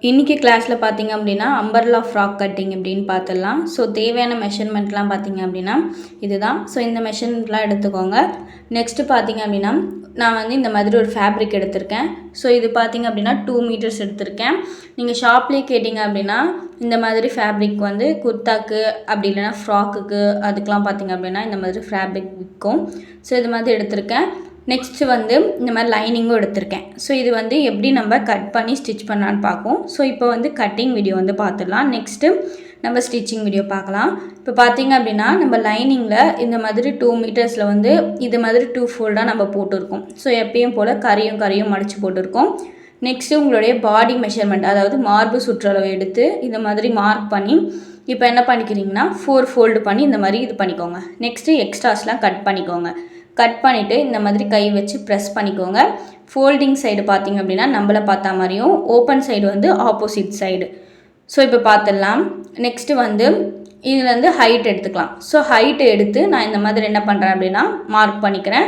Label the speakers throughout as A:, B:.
A: இன்றைக்கி கிளாஸில் பார்த்தீங்க அப்படின்னா அம்பர்லா ஃப்ராக் கட்டிங் அப்படின்னு பார்த்துடலாம். ஸோ தேவையான மெஷர்மெண்ட்லாம் பார்த்தீங்க அப்படின்னா இதுதான். ஸோ இந்த மெஷர்மெண்ட்லாம் எடுத்துக்கோங்க. நெக்ஸ்ட்டு பார்த்தீங்க அப்படின்னா நான் வந்து இந்த மாதிரி ஒரு ஃபேப்ரிக் எடுத்திருக்கேன். ஸோ இது பார்த்தீங்க அப்படின்னா 2 மீட்டர்ஸ் எடுத்திருக்கேன். நீங்கள் ஷாப்லேயே கேட்டிங்க அப்படின்னா இந்த மாதிரி ஃபேப்ரிக் வந்து குர்தாக்கு அப்படி இல்லைன்னா ஃப்ராக்குக்கு அதுக்கெலாம் பார்த்தீங்க அப்படின்னா இந்த மாதிரி ஃபேப்ரிக் விற்கும். ஸோ இது மாதிரி எடுத்திருக்கேன். நெக்ஸ்ட்டு வந்து இந்த மாதிரி லைனிங்கும் எடுத்திருக்கேன். ஸோ இது வந்து எப்படி நம்ம கட் பண்ணி ஸ்டிச் பண்ணலான்னு பார்ப்போம். ஸோ இப்போ வந்து கட்டிங் வீடியோ வந்து பார்த்துடலாம். நெக்ஸ்ட்டு நம்ம ஸ்டிச்சிங் வீடியோ பார்க்கலாம். இப்போ பார்த்தீங்க அப்படின்னா நம்ம லைனிங்கில் இந்த மாதிரி 2 மீட்டர்ஸில் வந்து இது மாதிரி 2 ஃபோல்டாக நம்ம போட்டிருக்கோம். ஸோ எப்பயும் போல் கரையும் மடித்து போட்டிருக்கோம். நெக்ஸ்ட்டு உங்களுடைய பாடி மெஷர்மெண்ட், அதாவது மார்பு சுற்றளவு எடுத்து இந்த மாதிரி மார்க் பண்ணி இப்போ என்ன பண்ணிக்கிறீங்கன்னா 4 ஃபோல்டு பண்ணி இந்த மாதிரி இது பண்ணிக்கோங்க. நெக்ஸ்ட்டு எக்ஸ்ட்ராஸ்லாம் கட் பண்ணிக்கோங்க. கட் பண்ணிவிட்டு இந்த மாதிரி கை வச்சு ப்ரெஸ் பண்ணிக்கோங்க. ஃபோல்டிங் சைடு பார்த்திங்க அப்படின்னா நம்மளை பார்த்தா மாதிரியும், ஓப்பன் சைடு வந்து ஆப்போசிட் சைடு. ஸோ இப்போ பார்த்துடலாம். நெக்ஸ்ட்டு வந்து இதில் வந்து ஹைட் எடுத்துக்கலாம். ஸோ ஹைட்டு எடுத்து நான் இந்த மாதிரி என்ன பண்ணுறேன் அப்படின்னா மார்க் பண்ணிக்கிறேன்.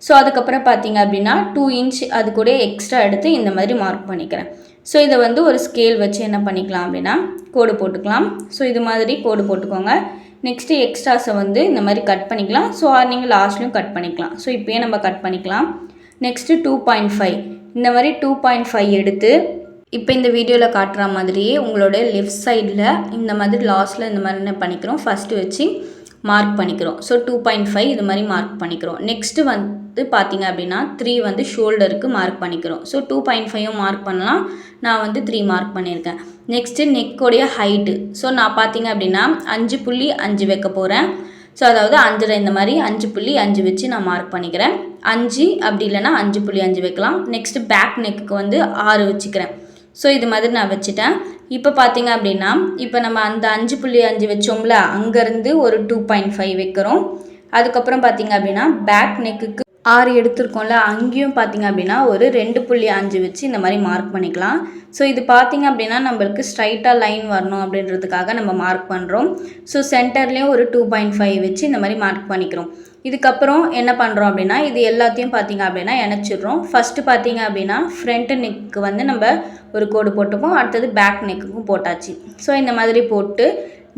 A: ஸோ அதுக்கப்புறம் பார்த்திங்க அப்படின்னா 2 இன்ச் அது கூட எக்ஸ்ட்ரா எடுத்து இந்த மாதிரி மார்க் பண்ணிக்கிறேன். ஸோ இதை வந்து ஒரு ஸ்கேல் வச்சு என்ன பண்ணிக்கலாம் அப்படின்னா கோடு போட்டுக்கலாம். ஸோ இது மாதிரி கோடு போட்டுக்கோங்க. நெக்ஸ்ட்டு எக்ஸ்ட்ராஸை வந்து இந்த மாதிரி கட் பண்ணிக்கலாம். ஸோ நீங்கள் லாஸ்ட்லையும் கட் பண்ணிக்கலாம். ஸோ இப்போயே நம்ம கட் பண்ணிக்கலாம். நெக்ஸ்ட்டு 2.5 இந்த மாதிரி 2.5 எடுத்து இப்போ இந்த வீடியோவில் காட்டுற மாதிரியே உங்களோட லெஃப்ட் சைடில் இந்த மாதிரி லாஸ்ட்டில் இந்த மாதிரி என்ன பண்ணிக்கிறோம், ஃபஸ்ட்டு வச்சு மார்க் பண்ணிக்கிறோம். ஸோ 2.5 இது மாதிரி மார்க் பண்ணிக்கிறோம். நெக்ஸ்ட்டு வந்து பார்த்திங்க அப்படின்னா 3 வந்து ஷோல்டருக்கு மார்க் பண்ணிக்கிறோம். ஸோ 2.5 மார்க் பண்ணலாம். நான் வந்து 3 மார்க் பண்ணியிருக்கேன். Next நெக்கோடைய height. ஸோ நான் பார்த்திங்க அப்படின்னா 5.5 வைக்க போகிறேன். ஸோ அதாவது 5 இந்த மாதிரி 5.5 வச்சு நான் மார்க் பண்ணிக்கிறேன். 5 அப்படி இல்லைனா 5.5 வைக்கலாம். நெக்ஸ்ட்டு பேக் நெக்குக்கு வந்து 6 வச்சுக்கிறேன். ஸோ இது மாதிரி நான் வச்சுட்டேன். இப்போ பார்த்திங்க அப்படின்னா இப்போ நம்ம அந்த 5.5 வச்சோம்ல, அங்கேருந்து ஒரு 2.5 வைக்கிறோம். அதுக்கப்புறம் பார்த்திங்க அப்படின்னா பேக் நெக்குக்கு 6 எடுத்துருக்கோம்ல, அங்கேயும் பார்த்திங்க அப்படின்னா ஒரு 2.5 வச்சு இந்த மாதிரி மார்க் பண்ணிக்கலாம். ஸோ இது பார்த்திங்க அப்படின்னா நம்மளுக்கு ஸ்ட்ரைட்டாக லைன் வரணும் அப்படின்றதுக்காக நம்ம மார்க் பண்ணுறோம். ஸோ சென்டர்லேயும் ஒரு 2.5 வச்சு இந்த மாதிரி மார்க் பண்ணிக்கிறோம். இதுக்கப்புறம் என்ன பண்ணுறோம் அப்படின்னா இது எல்லாத்தையும் பார்த்திங்க அப்படின்னா இணைச்சிடுறோம். ஃபஸ்ட்டு பார்த்திங்க அப்படின்னா ஃப்ரண்ட்டு நெக்கு வந்து நம்ம ஒரு கோடு போட்டுப்போம். அடுத்தது பேக் நெக்குக்கும் போட்டாச்சு. ஸோ இந்த மாதிரி போட்டு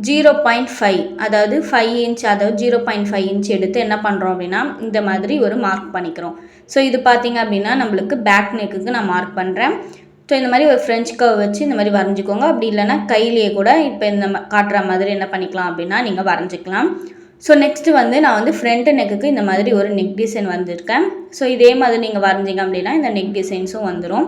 A: 0.5 அதாவது 5 இன்ச் அதாவது 0.5 இன்ச் எடுத்து என்ன பண்ணுறோம் அப்படின்னா இந்த மாதிரி ஒரு மார்க் பண்ணிக்கிறோம். ஸோ இது பார்த்திங்க அப்படின்னா நம்மளுக்கு பேக் நெக்குக்கு நான் மார்க் பண்ணுறேன். ஸோ இந்த மாதிரி ஒரு ஃப்ரெஞ்ச் கர்வ் வச்சு இந்த மாதிரி வரைஞ்சிக்கோங்க. அப்படி இல்லைனா கையிலேயே கூட இப்போ இந்த காட்டுற மாதிரி என்ன பண்ணிக்கலாம் அப்படின்னா நீங்கள் வரைஞ்சிக்கலாம். ஸோ நெக்ஸ்ட்டு வந்து நான் வந்து ஃப்ரண்ட் நெக்குக்கு இந்த மாதிரி ஒரு நெக் டிசைன் வந்திருக்கேன். ஸோ இதே மாதிரி நீங்கள் வரைஞ்சிங்க அப்படின்னா இந்த நெக் டிசைன்ஸும் வந்துடும்.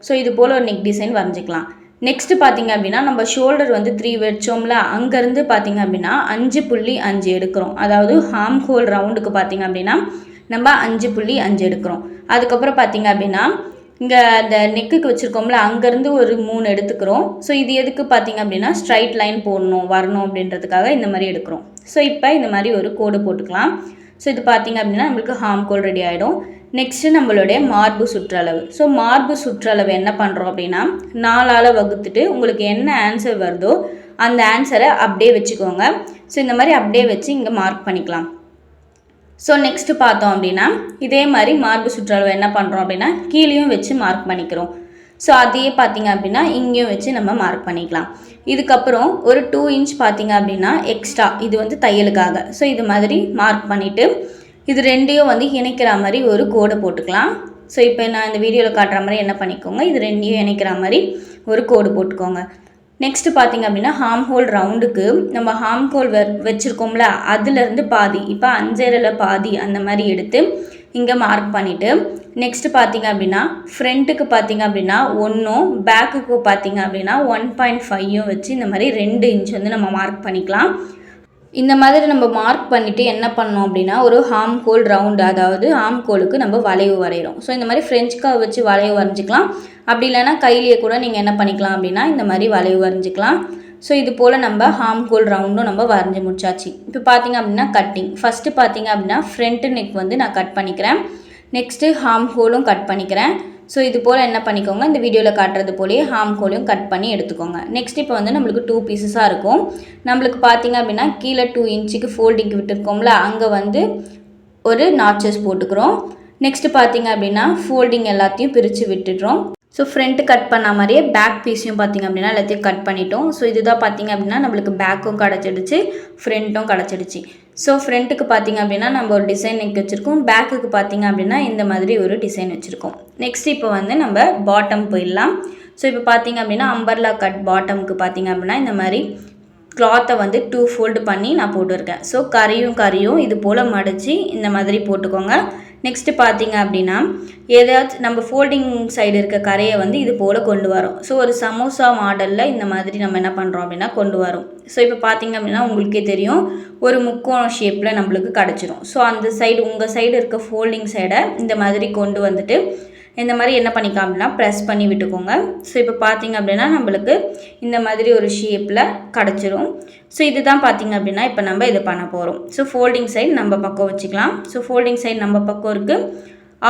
A: ஸோ இது போல் ஒரு நெக் டிசைன் வரைஞ்சிக்கலாம். நெக்ஸ்ட்டு பார்த்திங்க அப்படின்னா நம்ம ஷோல்டர் வந்து 3 வச்சோம்ல, அங்கேருந்து பார்த்திங்க அப்படின்னா 5.5 எடுக்கிறோம். அதாவது ஹார்ம் ஹோல் ரவுண்டுக்கு பார்த்திங்க அப்படின்னா நம்ம 5.5 எடுக்கிறோம். அதுக்கப்புறம் பார்த்திங்க அப்படின்னா இங்கே அந்த நெக்குக்கு வச்சுருக்கோம்ல, அங்கேருந்து ஒரு 3 எடுத்துக்கிறோம். ஸோ இது எதுக்கு பார்த்திங்க அப்படின்னா ஸ்ட்ரைட் லைன் வரணும் அப்படின்றதுக்காக இந்த மாதிரி எடுக்கிறோம். ஸோ இப்போ இந்த மாதிரி ஒரு கோடு போட்டுக்கலாம். ஸோ இது பார்த்திங்க அப்படின்னா நம்மளுக்கு ஹார்ம் கோல் ரெடி ஆகிடும். நெக்ஸ்ட்டு நம்மளுடைய மார்பு சுற்றளவு. ஸோ மார்பு சுற்றளவு என்ன பண்ணுறோம் அப்படின்னா 4ஆல் வகுத்துட்டு உங்களுக்கு என்ன ஆன்சர் வருதோ அந்த ஆன்சரை அப்படியே வச்சுக்கோங்க. ஸோ இந்த மாதிரி அப்படியே வச்சு இங்கே மார்க் பண்ணிக்கலாம். ஸோ நெக்ஸ்ட்டு பார்த்தோம் அப்படின்னா இதே மாதிரி மார்பு சுற்றளவு என்ன பண்ணுறோம் அப்படின்னா கீழேயும் வச்சு மார்க் பண்ணிக்கிறோம். ஸோ அதையே பார்த்திங்க அப்படின்னா இங்கேயும் வச்சு நம்ம மார்க் பண்ணிக்கலாம். இதுக்கப்புறம் ஒரு 2 இன்ச் பார்த்திங்க அப்படின்னா எக்ஸ்ட்ரா, இது வந்து தையலுக்காக. ஸோ இது மாதிரி மார்க் பண்ணிவிட்டு இது ரெண்டையும் வந்து இணைக்கிற மாதிரி ஒரு கோடை போட்டுக்கலாம். ஸோ இப்போ நான் இந்த வீடியோவில் காட்டுற மாதிரி என்ன பண்ணிக்கோங்க, இது ரெண்டையும் இணைக்கிற மாதிரி ஒரு கோடு போட்டுக்கோங்க. நெக்ஸ்ட்டு பார்த்திங்க அப்படின்னா ஹார்ம் ஹோல் ரவுண்டுக்கு நம்ம ஹார்ம் ஹோல் வச்சுருக்கோம்ல, அதுலேருந்து பாதி, இப்போ 5 பாதி அந்த மாதிரி எடுத்து இங்கே மார்க் பண்ணிவிட்டு நெக்ஸ்ட்டு பார்த்திங்க அப்படின்னா ஃப்ரண்ட்டுக்கு பார்த்திங்க அப்படின்னா 1ம் பேக்குக்கு பார்த்திங்க அப்படின்னா 1.5 வச்சு இந்த மாதிரி 2 இன்ச் வந்து நம்ம மார்க் பண்ணிக்கலாம். இந்த மாதிரி நம்ம மார்க் பண்ணிவிட்டு என்ன பண்ணோம் அப்படின்னா ஒரு ஹார்ம் ஹோல் ரவுண்டு, அதாவது ஹார்ம் ஹோலுக்கு நம்ம வளைவு வரைகிறோம். ஸோ இந்த மாதிரி ஃப்ரெஞ்ச் கர்வ் வச்சு வளைவு வரைஞ்சிக்கலாம். அப்படி இல்லைனா கையிலேயே கூட நீங்கள் என்ன பண்ணிக்கலாம் அப்படின்னா இந்த மாதிரி வளைவு வரைஞ்சிக்கலாம். ஸோ இது போல் நம்ம ஹார்ம் ஹோல் ரவுண்டும் நம்ம வரைஞ்சி முடிச்சாச்சு. இப்போ பார்த்திங்க அப்படின்னா கட்டிங். ஃபஸ்ட்டு பார்த்திங்க அப்படின்னா ஃப்ரண்ட்டு நெக் வந்து நான் கட் பண்ணிக்கிறேன். நெக்ஸ்ட்டு ஹார்ம் ஹோலும் கட் பண்ணிக்கிறேன். ஸோ இது போல் என்ன பண்ணிக்கோங்க, இந்த வீடியோவில் காட்டுறது போலேயே ஹார்ம் ஹோலையும் கட் பண்ணி எடுத்துக்கோங்க. நெக்ஸ்ட் இப்போ வந்து நம்மளுக்கு 2 பீசஸாக இருக்கும். நம்மளுக்கு பார்த்திங்க அப்படின்னா கீழே 2 இன்ச்சுக்கு ஃபோல்டிங்க்கு விட்டுருக்கோம்ல, அங்கே வந்து ஒரு நாச்சஸ் போட்டுக்கிறோம். நெக்ஸ்ட்டு பார்த்திங்க அப்படின்னா ஃபோல்டிங் எல்லாத்தையும் பிரித்து விட்டுடுறோம். ஸோ ஃப்ரண்ட்டு கட் பண்ண மாதிரியே பேக் பீஸையும் பார்த்திங்க அப்படின்னா எல்லாத்தையும் கட் பண்ணிட்டோம். ஸோ இதுதான் பார்த்திங்க அப்படின்னா நம்மளுக்கு பேக்கும் கிடச்சிடுச்சு, ஃப்ரண்ட்டும் கிடச்சிடுச்சு. ஸோ ஃப்ரண்ட்டுக்கு பார்த்திங்க அப்படின்னா நம்ம ஒரு டிசைன் நெக் வச்சுருக்கோம், பேக்குக்கு பார்த்திங்க அப்படின்னா இந்த மாதிரி ஒரு டிசைன் வச்சுருக்கோம். நெக்ஸ்ட் இப்போ வந்து நம்ம பாட்டம் போயிடலாம். ஸோ இப்போ பார்த்திங்க அப்படின்னா அம்பர்லா கட் பாட்டமுக்கு பார்த்திங்க அப்படின்னா இந்த மாதிரி கிளாத்தை வந்து 2 ஃபோல்டு பண்ணி நான் போட்டிருக்கேன். ஸோ கரையும் இது போல் மடித்து இந்த மாதிரி போட்டுக்கோங்க. நெக்ஸ்ட்டு பார்த்திங்க அப்படின்னா ஏதாச்சும் நம்ம ஃபோல்டிங் சைடு இருக்க கரையை வந்து இது போல் கொண்டு வரோம். ஸோ ஒரு சமோசா மாடலில் இந்த மாதிரி நம்ம என்ன பண்ணுறோம் அப்படின்னா கொண்டு வரோம். ஸோ இப்போ பார்த்திங்க அப்படின்னா உங்களுக்கே தெரியும் ஒரு முக்கோண ஷேப்பில் நம்மளுக்கு கிடச்சிரும். ஸோ அந்த சைடு உங்கள் சைடு இருக்க ஃபோல்டிங் சைடை இந்த மாதிரி கொண்டு வந்துட்டு இந்த மாதிரி என்ன பண்ணிக்கலாம் அப்படின்னா ப்ரெஸ் பண்ணி விட்டுக்கோங்க. ஸோ இப்போ பார்த்திங்க அப்படின்னா நம்மளுக்கு இந்த மாதிரி ஒரு ஷேப்பில் கிடச்சிரும். ஸோ இதுதான் பார்த்திங்க அப்படின்னா இப்போ நம்ம இது பண்ண போகிறோம். ஸோ ஃபோல்டிங் சைடு நம்ம பக்கம் வச்சுக்கலாம். ஸோ ஃபோல்டிங் சைடு நம்ம பக்கம் இருக்குது,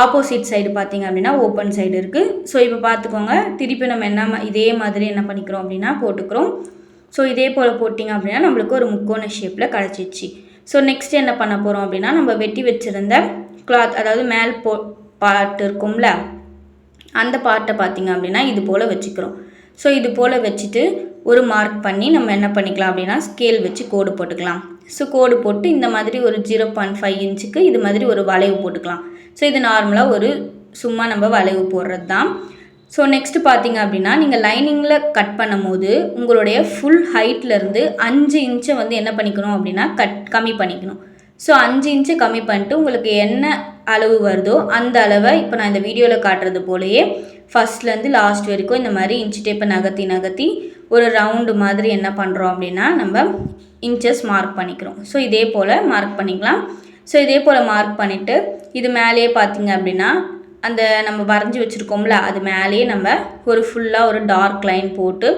A: ஆப்போசிட் சைடு பார்த்திங்க அப்படின்னா ஓப்பன் சைடு இருக்குது. ஸோ இப்போ பார்த்துக்கோங்க, திருப்பி நம்ம இதே மாதிரி என்ன பண்ணிக்கிறோம் அப்படின்னா போட்டுக்கிறோம். ஸோ இதே போல் போட்டிங்க அப்படின்னா நம்மளுக்கு ஒரு முக்கோண ஷேப்பில் கிடச்சிச்சு. ஸோ நெக்ஸ்ட் என்ன பண்ண போகிறோம் அப்படின்னா நம்ம வெட்டி வச்சுருந்த கிளாத், அதாவது மேல் பார்ட் இருக்கும்ல அந்த பார்ட்டை பார்த்திங்க அப்படின்னா இது போல் வச்சுக்கிறோம். ஸோ இது போல் வச்சுட்டு ஒரு மார்க் பண்ணி நம்ம என்ன பண்ணிக்கலாம் அப்படின்னா ஸ்கேல் வச்சு கோடு போட்டுக்கலாம். ஸோ கோடு போட்டு இந்த மாதிரி ஒரு 0.5 இன்ச்சுக்கு இது மாதிரி ஒரு வளைவு போட்டுக்கலாம். ஸோ இது நார்மலாக ஒரு சும்மா நம்ம வளைவு போடுறது தான். ஸோ நெக்ஸ்ட்டு பார்த்திங்க அப்படின்னா நீங்கள் லைனிங்கில் கட் பண்ணும் போது உங்களுடைய ஃபுல் ஹைட்லேருந்து 5 இன்ச்சை வந்து என்ன பண்ணிக்கணும் அப்படின்னா கம்மி பண்ணிக்கணும். ஸோ 5 இன்ச்சு கம்மி பண்ணிட்டு உங்களுக்கு என்ன அளவு வருதோ அந்த அளவை இப்போ நான் இந்த வீடியோவில் காட்டுறது போலயே ஃபஸ்ட்லேருந்து லாஸ்ட் வரைக்கும் இந்த மாதிரி இன்ச்சு டேப்பை நகர்த்தி ஒரு ரவுண்டு மாதிரி என்ன பண்ணுறோம் அப்படின்னா நம்ம இன்ச்சஸ் மார்க் பண்ணிக்கிறோம். ஸோ இதே போல் மார்க் பண்ணிக்கலாம். ஸோ இதே போல் மார்க் பண்ணிவிட்டு இது மேலேயே பார்த்திங்க அப்படின்னா அந்த நம்ம வரைஞ்சி வச்சுருக்கோம்ல அது மேலேயே நம்ம ஒரு ஃபுல்லாக ஒரு டார்க் லைன் போட்டு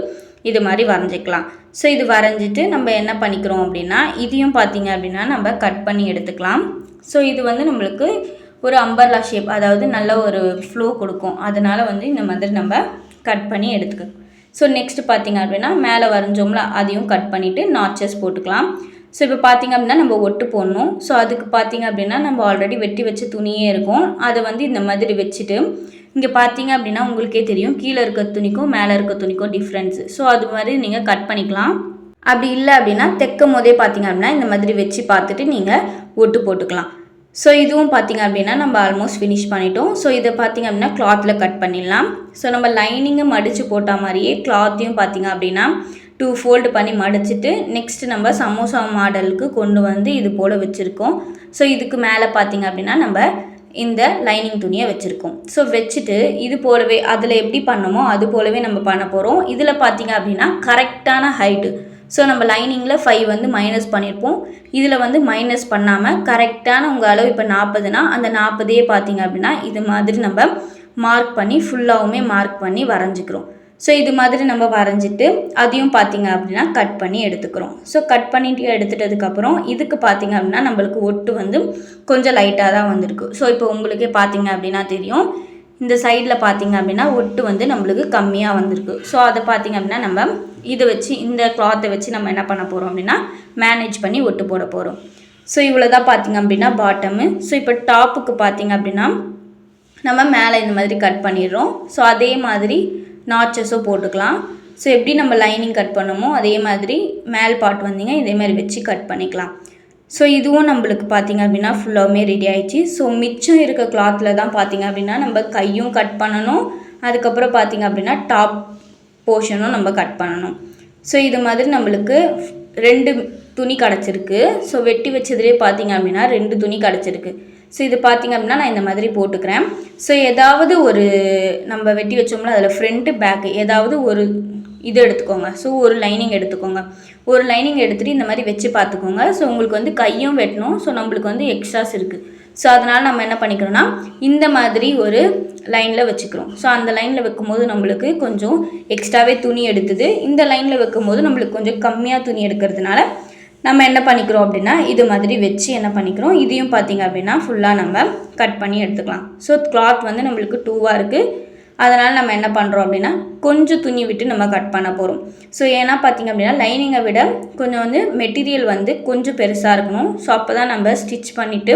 A: இது மாதிரி வரைஞ்சிக்கலாம். ஸோ இது வரைஞ்சிட்டு நம்ம என்ன பண்ணிக்கிறோம் அப்படின்னா இதையும் பார்த்திங்க அப்படின்னா நம்ம கட் பண்ணி எடுத்துக்கலாம். ஸோ இது வந்து நம்மளுக்கு ஒரு அம்பர்லா ஷேப், அதாவது நல்ல ஒரு ஃப்ளோ கொடுக்கும். அதனால் வந்து இந்த மாதிரி நம்ம கட் பண்ணி எடுத்துக்கலாம். ஸோ நெக்ஸ்ட்டு பார்த்திங்க அப்படின்னா மேலே வரைஞ்சோம்ல அதையும் கட் பண்ணிவிட்டு நாட்சஸ் போட்டுக்கலாம். ஸோ இப்போ பார்த்திங்க அப்படின்னா நம்ம ஒட்டு போடணும். ஸோ அதுக்கு பார்த்திங்க அப்படின்னா நம்ம ஆல்ரெடி வெட்டி வச்ச துணியே இருக்கும், அதை வந்து இந்த மாதிரி வச்சுட்டு இங்கே பார்த்திங்க அப்படின்னா உங்களுக்கே தெரியும் கீழே இருக்க துணிக்கும் மேலே இருக்க துணிக்கும் டிஃப்ரென்ஸு. ஸோ அது மாதிரி நீங்கள் கட் பண்ணிக்கலாம். அப்படி இல்லை அப்படின்னா தைக்கும் போதே பார்த்திங்க அப்படின்னா இந்த மாதிரி வச்சு பார்த்துட்டு நீங்கள் ஒட்டு போட்டுக்கலாம். ஸோ இதுவும் பார்த்திங்க அப்படின்னா நம்ம ஆல்மோஸ்ட் ஃபினிஷ் பண்ணிட்டோம். ஸோ இதை பார்த்திங்க அப்படின்னா கிளாத்தில் கட் பண்ணிடலாம். ஸோ நம்ம லைனிங்கை மடித்து போட்ட மாதிரியே கிளாத்தையும் பார்த்திங்க அப்படின்னா 2 ஃபோல்டு பண்ணி மடிச்சுட்டு நெக்ஸ்ட்டு நம்ம சமோசா மாடலுக்கு கொண்டு வந்து இது போல் வச்சுருக்கோம். ஸோ இதுக்கு மேலே பார்த்திங்க அப்படின்னா நம்ம இந்த லைனிங் துணியை வச்சுருக்கோம். ஸோ வச்சுட்டு இது போலவே அதில் எப்படி பண்ணமோ அது போலவே நம்ம பண்ண போகிறோம். இதில் பார்த்திங்க அப்படின்னா கரெக்டான ஹைட்டு, ஸோ நம்ம லைனிங்கில் 5 வந்து மைனஸ் பண்ணியிருப்போம், இதில் வந்து மைனஸ் பண்ணாமல் கரெக்டான உங்கள் அளவு இப்போ 40னா அந்த 40 பார்த்திங்க அப்படின்னா இது மாதிரி நம்ம மார்க் பண்ணி ஃபுல்லாகவுமே மார்க் பண்ணி வரைஞ்சிக்கிறோம். ஸோ இது மாதிரி நம்ம வரைஞ்சிட்டு அதையும் பார்த்திங்க அப்படின்னா கட் பண்ணி எடுத்துக்கிறோம். ஸோ கட் பண்ணிட்டு எடுத்துட்டதுக்கப்புறம் இதுக்கு பார்த்திங்க அப்படின்னா நம்மளுக்கு ஒட்டு வந்து கொஞ்சம் லைட்டாக தான் வந்திருக்கு. ஸோ இப்போ உங்களுக்கே பார்த்திங்க அப்படின்னா தெரியும் இந்த சைடில் பார்த்திங்க அப்படின்னா ஒட்டு வந்து நம்மளுக்கு கம்மியாக வந்திருக்கு. ஸோ அதை பார்த்திங்க அப்படின்னா நம்ம இதை வச்சு இந்த கிளாத்தை வச்சு நம்ம என்ன பண்ண போகிறோம் அப்படின்னா மேனேஜ் பண்ணி ஒட்டு போட போகிறோம். ஸோ இவ்வளோ தான் பார்த்திங்க அப்படின்னா பாட்டமு. ஸோ இப்போ டாப்புக்கு பார்த்திங்க அப்படின்னா நம்ம மேலே இந்த மாதிரி கட் பண்ணிடுறோம். ஸோ அதே மாதிரி நாட்சஸும் போட்டுக்கலாம். ஸோ எப்படி நம்ம லைனிங் கட் பண்ணுமோ அதே மாதிரி மேல் பார்ட் வந்தீங்க இதே மாதிரி வச்சு கட் பண்ணிக்கலாம். ஸோ இதுவும் நம்மளுக்கு பார்த்திங்க அப்படின்னா ஃபுல்லாகவுமே ரெடி ஆகிடுச்சு. ஸோ மிச்சம் இருக்க கிளாத்தில் தான் பார்த்திங்க அப்படின்னா நம்ம கையும் கட் பண்ணணும், அதுக்கப்புறம் பார்த்திங்க அப்படின்னா டாப் போர்ஷனும் நம்ம கட் பண்ணணும். ஸோ இது மாதிரி நம்மளுக்கு 2 துணி கிடச்சிருக்கு. ஸோ வெட்டி வச்சதுலேயே பார்த்திங்க அப்படின்னா 2 துணி கிடச்சிருக்கு. ஸோ இது பார்த்திங்க அப்படின்னா நான் இந்த மாதிரி போட்டுக்கிறேன். ஸோ ஏதாவது ஒரு நம்ம வெட்டி வச்சோம்னா அதில் ஃப்ரண்ட்டு பேக்கு ஏதாவது ஒரு இது எடுத்துக்கோங்க. ஸோ ஒரு லைனிங் எடுத்துக்கோங்க, ஒரு லைனிங் எடுத்துகிட்டு இந்த மாதிரி வச்சு பார்த்துக்கோங்க. ஸோ உங்களுக்கு வந்து கையும் வெட்டணும், ஸோ நம்மளுக்கு வந்து எக்ஸ்ட்ராஸ் இருக்குது. ஸோ அதனால் நம்ம என்ன பண்ணிக்கிறோன்னா இந்த மாதிரி ஒரு லைனில் வச்சுக்கிறோம். ஸோ அந்த லைனில் வைக்கும்போது நம்மளுக்கு கொஞ்சம் எக்ஸ்ட்ராவே துணி எடுத்துது, இந்த லைனில் வைக்கும்போது நம்மளுக்கு கொஞ்சம் கம்மியாக துணி எடுக்கிறதுனால நம்ம என்ன பண்ணிக்கிறோம் அப்படின்னா இது மாதிரி வச்சு என்ன பண்ணிக்கிறோம், இதையும் பார்த்திங்க அப்படின்னா ஃபுல்லாக நம்ம கட் பண்ணி எடுத்துக்கலாம். ஸோ கிளாத் வந்து நம்மளுக்கு 2வாக இருக்குது, அதனால் நம்ம என்ன பண்ணுறோம் அப்படின்னா கொஞ்சம் துணி விட்டு நம்ம கட் பண்ண போகிறோம். ஸோ ஏன்னா பார்த்திங்க அப்படின்னா லைனிங்கை விட கொஞ்சம் வந்து மெட்டீரியல் வந்து கொஞ்சம் பெருசாக இருக்கணும். ஸோ அப்போ தான் நம்ம ஸ்டிச் பண்ணிவிட்டு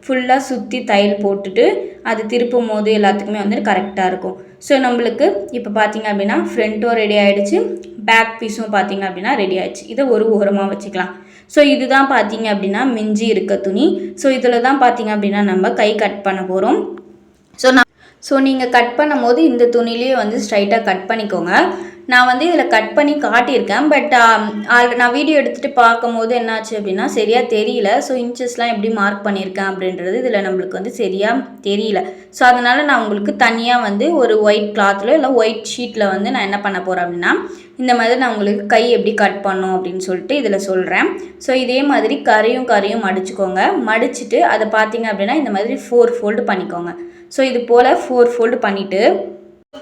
A: ஃபுல்லாக சுற்றி தையல் போட்டுட்டு அது திருப்பும் போது எல்லாத்துக்குமே வந்து கரெக்டாக இருக்கும். ஸோ நம்மளுக்கு இப்போ பார்த்திங்க அப்படின்னா ஃப்ரண்ட்டும் ரெடி ஆகிடுச்சு, பேக் பீஸும் பார்த்திங்க அப்படின்னா ரெடி ஆகிடுச்சு. இதை ஒரு ஓரமாக வச்சுக்கலாம். ஸோ இதுதான் பார்த்திங்க அப்படின்னா மிஞ்சி இருக்க துணி. ஸோ இதில் தான் பார்த்திங்க அப்படின்னா நம்ம கை கட் பண்ண போகிறோம். ஸோ நீங்கள் கட் பண்ணும் போது இந்த துணிலேயே வந்து ஸ்ட்ரைட்டாக கட் பண்ணிக்கோங்க. நான் வந்து இதில் கட் பண்ணி காட்டியிருக்கேன். பட் நான் வீடியோ எடுத்துகிட்டு பார்க்கும்போது என்னாச்சு அப்படின்னா சரியாக தெரியல. ஸோ இன்ச்சஸ்லாம் எப்படி மார்க் பண்ணியிருக்கேன் அப்படின்றது இதில் நம்மளுக்கு வந்து சரியாக தெரியல. ஸோ அதனால் நான் உங்களுக்கு தனியாக வந்து ஒரு ஒயிட் கிளாத்தில் இல்லை ஒயிட் ஷீட்டில் வந்து நான் என்ன பண்ண போகிறேன் அப்படின்னா இந்த மாதிரி நான் உங்களுக்கு கை எப்படி கட் பண்ணணும் அப்படின்னு சொல்லிட்டு இதில் சொல்கிறேன். ஸோ இதே மாதிரி கரையும் மடிச்சுக்கோங்க. மடிச்சுட்டு அதை பார்த்தீங்க அப்படின்னா இந்த மாதிரி 4 ஃபோல்டு பண்ணிக்கோங்க. ஸோ இது போல் 4 ஃபோல்டு பண்ணிவிட்டு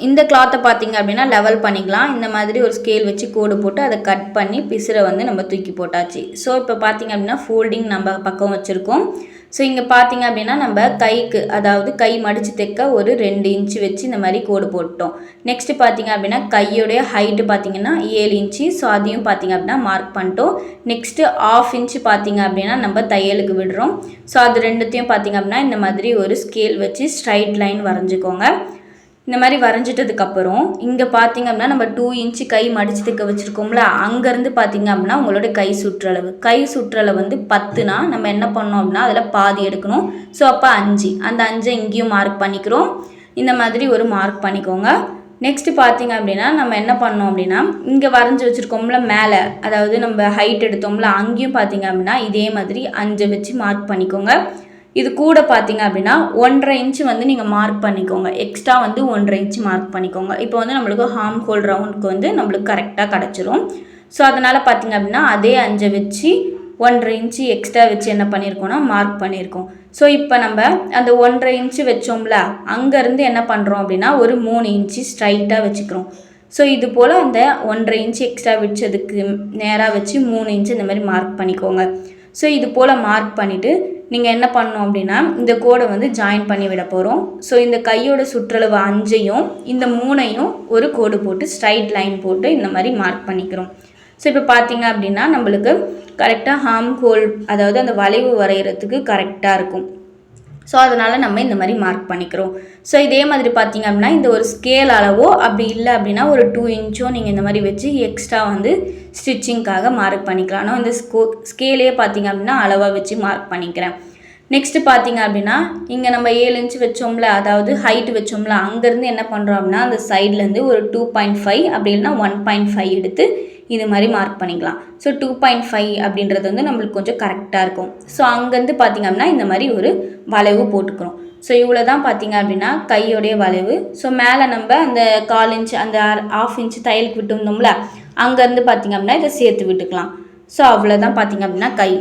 A: இந்த கிளாத்தை பார்த்திங்க அப்படின்னா லெவல் பண்ணிக்கலாம். இந்த மாதிரி ஒரு ஸ்கேல் வச்சு கோடு போட்டு அதை கட் பண்ணி பிசுரை வந்து நம்ம தூக்கி போட்டாச்சு. ஸோ இப்போ பார்த்திங்க அப்படின்னா ஃபோல்டிங் நம்ம பக்கம் வச்சுருக்கோம். ஸோ இங்கே பார்த்திங்க அப்படின்னா நம்ம கைக்கு அதாவது கை மடித்து தைக்க ஒரு 2 இன்ச்சு வச்சு இந்த மாதிரி கோடு போட்டோம். நெக்ஸ்ட்டு பார்த்திங்க அப்படின்னா கையோடைய ஹைட்டு பார்த்திங்கன்னா 7 இன்ச்சு. ஸோ அதையும் பார்த்திங்க அப்படின்னா மார்க் பண்ணிட்டோம். நெக்ஸ்ட்டு 1/2 இன்ச்சு பார்த்திங்க அப்படின்னா நம்ம தையலுக்கு விடுறோம். ஸோ அது ரெண்டுத்தையும் பார்த்திங்க அப்படின்னா இந்த மாதிரி ஒரு ஸ்கேல் வச்சு ஸ்ட்ரைட் லைன் வரைஞ்சிக்கோங்க. இந்த மாதிரி வரைஞ்சிட்டதுக்கப்புறம் இங்கே பார்த்திங்க அப்படின்னா நம்ம 2 இன்ச்சு கை மடித்து தைக்க வச்சுருக்கோம்ல, அங்கேருந்து பார்த்திங்க அப்படின்னா உங்களோட கை சுற்றளவு வந்து 10னா நம்ம என்ன பண்ணோம் அப்படின்னா அதில் பாதி எடுக்கணும். ஸோ அப்போ 5 அந்த 5 இங்கேயும் மார்க் பண்ணிக்கிறோம். இந்த மாதிரி ஒரு மார்க் பண்ணிக்கோங்க. நெக்ஸ்ட்டு பார்த்திங்க அப்படின்னா நம்ம என்ன பண்ணோம் அப்படின்னா இங்கே வரைஞ்சி வச்சுருக்கோம்ல மேலே, அதாவது நம்ம ஹைட் எடுத்தோம்ல அங்கேயும் பார்த்திங்க அப்படின்னா இதே மாதிரி 5 வச்சு மார்க் பண்ணிக்கோங்க. இது கூட பார்த்திங்க அப்படின்னா 1.5 இன்ச்சு வந்து நீங்கள் மார்க் பண்ணிக்கோங்க. எக்ஸ்ட்ரா வந்து 1.5 இன்ச்சு மார்க் பண்ணிக்கோங்க. இப்போ வந்து நம்மளுக்கு ஹார்ம் ஹோல் ரவுண்டுக்கு வந்து நம்மளுக்கு கரெக்டாக கிடச்சிரும். ஸோ அதனால் பார்த்திங்க அப்படின்னா அதே 5 வச்சு 1.5 இன்ச்சு எக்ஸ்ட்ரா வச்சு என்ன பண்ணியிருக்கோன்னா மார்க் பண்ணியிருக்கோம். ஸோ இப்போ நம்ம அந்த 1.5 இன்ச்சு வச்சோம்ல அங்கேருந்து என்ன பண்ணுறோம் அப்படின்னா ஒரு 3 இன்ச்சு ஸ்ட்ரைட்டாக வச்சுக்கிறோம். ஸோ இது போல் அந்த 1.5 இன்ச்சு எக்ஸ்ட்ரா வச்சதுக்கு நேராக வச்சு 3 இன்ச்சு இந்த மாதிரி மார்க் பண்ணிக்கோங்க. ஸோ இது போல் மார்க் பண்ணிவிட்டு நீங்கள் என்ன பண்ணணும் அப்படின்னா இந்த கோடை வந்து ஜாயின் பண்ணி விட போகிறோம். ஸோ இந்த கையோட சுற்றளவு 5ஐயும் இந்த 3ஐயும் ஒரு கோடு போட்டு ஸ்ட்ரைட் லைன் போட்டு இந்த மாதிரி மார்க் பண்ணிக்கிறோம். ஸோ இப்போ பார்த்தீங்க அப்படின்னா நம்மளுக்கு கரெக்டாக ஹார்ம் ஹோல் அதாவது அந்த வளைவு வரைகிறதுக்கு கரெக்டாக இருக்கும். ஸோ அதனால் நம்ம இந்த மாதிரி மார்க் பண்ணிக்கிறோம். ஸோ இதே மாதிரி பார்த்திங்க அப்படின்னா இந்த ஒரு ஸ்கேல் அளவோ அப்படி இல்லை அப்படின்னா ஒரு 2 இன்ச்சோ நீங்கள் இந்த மாதிரி வச்சு எக்ஸ்ட்ரா வந்து ஸ்டிச்சிங்காக மார்க் பண்ணிக்கலாம். ஆனால் இந்த ஸ்கேலே பார்த்திங்க அப்படின்னா அளவாக வச்சு மார்க் பண்ணிக்கிறேன். நெக்ஸ்ட்டு பார்த்திங்க அப்படின்னா இங்கே நம்ம 7 இன்ச்சு வச்சோம்ல, அதாவது ஹைட்டு வச்சோம்ல, அங்கேருந்து என்ன பண்ணுறோம் அப்படின்னா அந்த சைட்லேருந்து ஒரு 2.5 அப்படி இல்லைன்னா 1.5 எடுத்து இது மாதிரி மார்க் பண்ணிக்கலாம். ஸோ 2.5 அப்படின்றது வந்து நம்மளுக்கு கொஞ்சம் கரெக்டாக இருக்கும். ஸோ அங்கேருந்து பார்த்திங்க அப்படின்னா இந்த மாதிரி ஒரு வளைவு போட்டுக்கிறோம். ஸோ இவ்வளோ தான் பார்த்திங்க அப்படின்னா கையோடைய வளைவு. ஸோ மேலே நம்ம அந்த 1/4 இன்ச்சு அந்த 1/2 இன்ச்சு தையலுக்கு விட்டுருந்தோம்ல, அங்கேருந்து பார்த்திங்க அப்படின்னா இதை சேர்த்து விட்டுக்கலாம். ஸோ அவ்வளோதான் பார்த்திங்க அப்படின்னா கை.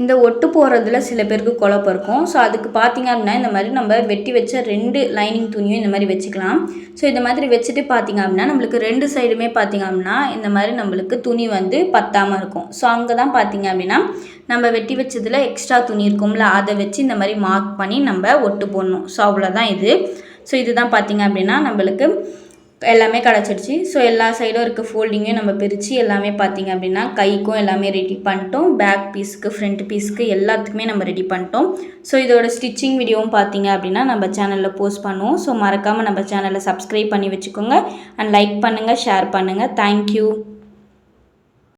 A: இந்த ஒட்டு போடுறதுல சில பேருக்கு குழப்பம் இருக்கும். ஸோ அதுக்கு பார்த்திங்க அப்படின்னா இந்த மாதிரி நம்ம வெட்டி வச்ச 2 லைனிங் துணியும் இந்த மாதிரி வச்சுக்கலாம். ஸோ இந்த மாதிரி வச்சுட்டு பார்த்திங்க அப்படின்னா நம்மளுக்கு 2 சைடுமே பார்த்திங்க அப்படின்னா இந்த மாதிரி நம்மளுக்கு துணி வந்து பத்தாமல் இருக்கும். ஸோ அங்கே தான் பார்த்திங்க அப்படின்னா நம்ம வெட்டி வச்சதில் எக்ஸ்ட்ரா துணி இருக்கும்ல, அதை வச்சு இந்த மாதிரி மார்க் பண்ணி நம்ம ஒட்டு போடணும். ஸோ அவ்வளோதான் இது. ஸோ இதுதான் பார்த்திங்க அப்படின்னா நம்மளுக்கு எல்லாமே கிடச்சிடுச்சு. ஸோ எல்லா சைடும் இருக்க ஃபோல்டிங்கையும் நம்ம பிரித்து எல்லாமே பார்த்திங்க அப்படின்னா கைக்கும் எல்லாமே ரெடி பண்ணிட்டோம். பேக் பீஸுக்கு ஃப்ரண்ட் பீஸுக்கு எல்லாத்துக்குமே நம்ம ரெடி பண்ணிட்டோம். ஸோ இதோட ஸ்டிச்சிங் வீடியோவும் பார்த்திங்க அப்படின்னா நம்ம சேனலில் போஸ்ட் பண்ணுவோம். ஸோ மறக்காமல் நம்ம சேனலை சப்ஸ்கிரைப் பண்ணி வச்சுக்கோங்க. அண்ட் லைக் பண்ணுங்கள், ஷேர் பண்ணுங்கள். தேங்க்யூ.